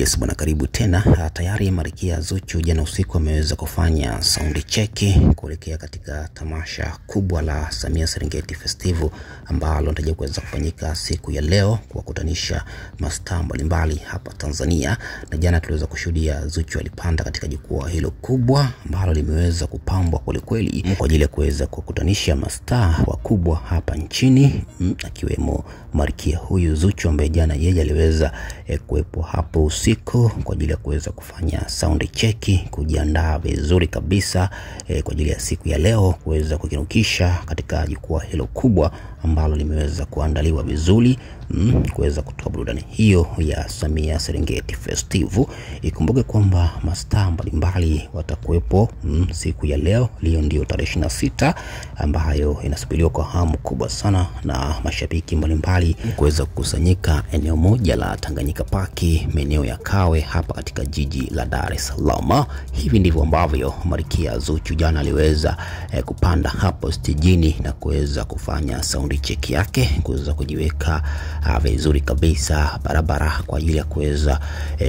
Yes bwana, karibu tena. Tayari Malkia Zuchu jana usiku ameweza kufanya sound check kuelekea katika tamasha kubwa la Samia Serengeti Festival ambalo linatarajiwa kuweza kufanyika siku ya leo kuwakutanisha mastaa mbalimbali hapa Tanzania. Na jana tuliweza kushuhudia Zuchu alipanda katika jukwaa hilo kubwa ambalo limeweza kupambwa kweli kweli kwa ajili ya kuweza kukutanisha mastaa wakubwa hapa nchini, akiwemo Malkia huyu Zuchu ambaye jana yeye aliweza kuwepo hapo usiku kwa ajili ya kuweza kufanya sound check, kujiandaa vizuri kabisa kwa ajili ya siku ya leo kuweza kukinukisha katika jukwaa hilo kubwa ambalo limeweza kuandaliwa vizuri kuweza kutoa burudani hiyo ya Samia Serengeti Festival. Ikumbuke kwamba mastaa mbalimbali watakuwepo siku ya leo. Leo ndio tarehe 26 ambayo inasubiriwa kwa hamu kubwa sana na mashabiki mbalimbali kuweza kukusanyika eneo moja la Tanganyika Park, maeneo ya Kawe hapa katika jiji la Dar es Salaam. Hivi ndivyo ambavyo Malkia Zuchu jana aliweza kupanda hapo stejini na kuweza kufanya sound check yake, kuweza kujiweka vizuri kabisa barabara kwa ajili ya kuweza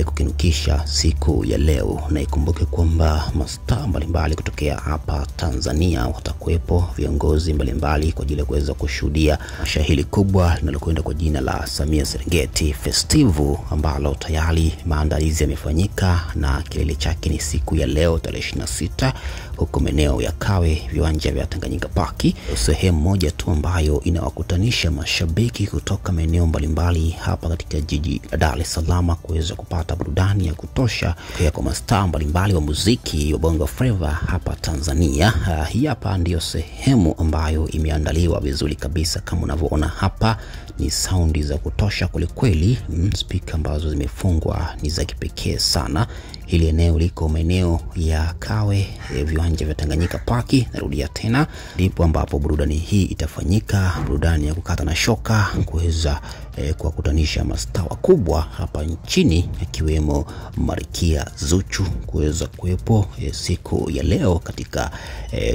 kukinukisha siku ya leo. Na ikumbuke kwamba mastaa mbalimbali kutokea hapa Tanzania watakuwepo, viongozi mbalimbali kwa ajili ya kuweza kushuhudia shahili kubwa linalokwenda kwa jina la Samia Serengeti Festival ambalo tayari maandalizi yamefanyika na kilele chake ni siku ya leo tarehe 26 huko maeneo ya Kawe, viwanja vya Tanganyika Park, sehemu moja tu ambayo inawakutanisha mashabiki kutoka maeneo mbalimbali hapa katika jiji la Dar es Salaam kuweza kupata burudani ya kutosha kwa mastaa mbalimbali wa muziki wa Bongo Flava hapa Tanzania. Hii hapa ndio sehemu ambayo imeandaliwa vizuri kabisa. Kama unavyoona hapa ni sound za kutosha kweli, speaker ambazo zimefungwa ni za kipekee sana. Hili eneo liko maeneo ya Kawe, viwanja vya Tanganyika Park. Narudia tena, ndipo ambapo burudani hii itafanyika, burudani ya kukata na shoka, kuweza kuwakutanisha mastaa wakubwa hapa nchini akiwemo Malkia Zuchu kuweza kuwepo siku ya leo katika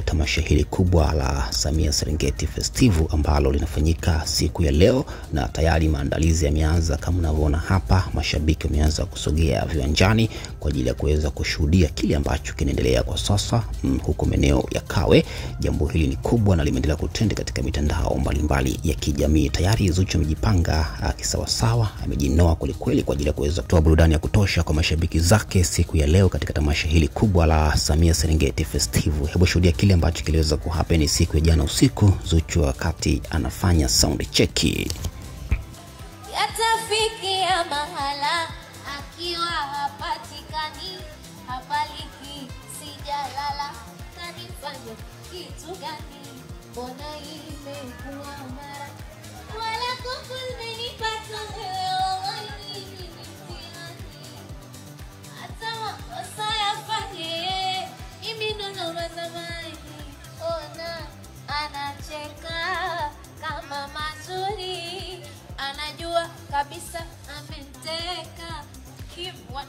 tamasha hili kubwa la Samia Serengeti Festival ambalo linafanyika siku ya leo. Na tayari maandalizi yameanza. Kama unavyoona hapa, mashabiki wameanza kusogea viwanjani kwa ajili ya kuweza kushuhudia kile ambacho kinaendelea kwa sasa huko maeneo ya Kawe. Jambo hili ni kubwa na limeendelea kutenda katika mitandao mbalimbali ya kijamii. Tayari Zuchu amejipanga kisawasawa, amejinoa kweli kwa ajili ya kuweza kutoa burudani ya kutosha kwa mashabiki zake siku ya leo katika tamasha hili kubwa la Samia Serengeti Festival. Hebu shuhudia kile ambacho kiliweza kuhappen siku ya jana usiku Zuchu wakati anafanya sound check. Yatafikia mahala akiwa hapatikani, hapaliki, sijalala, kanifanya kitu gani? Mbona imekuwa mara wala kukumenipata leo nini mtihani? Hata makosa yafanye mimi ndo zamani. Ona anacheka kama mazuri, anajua kabisa ameteka. Keep what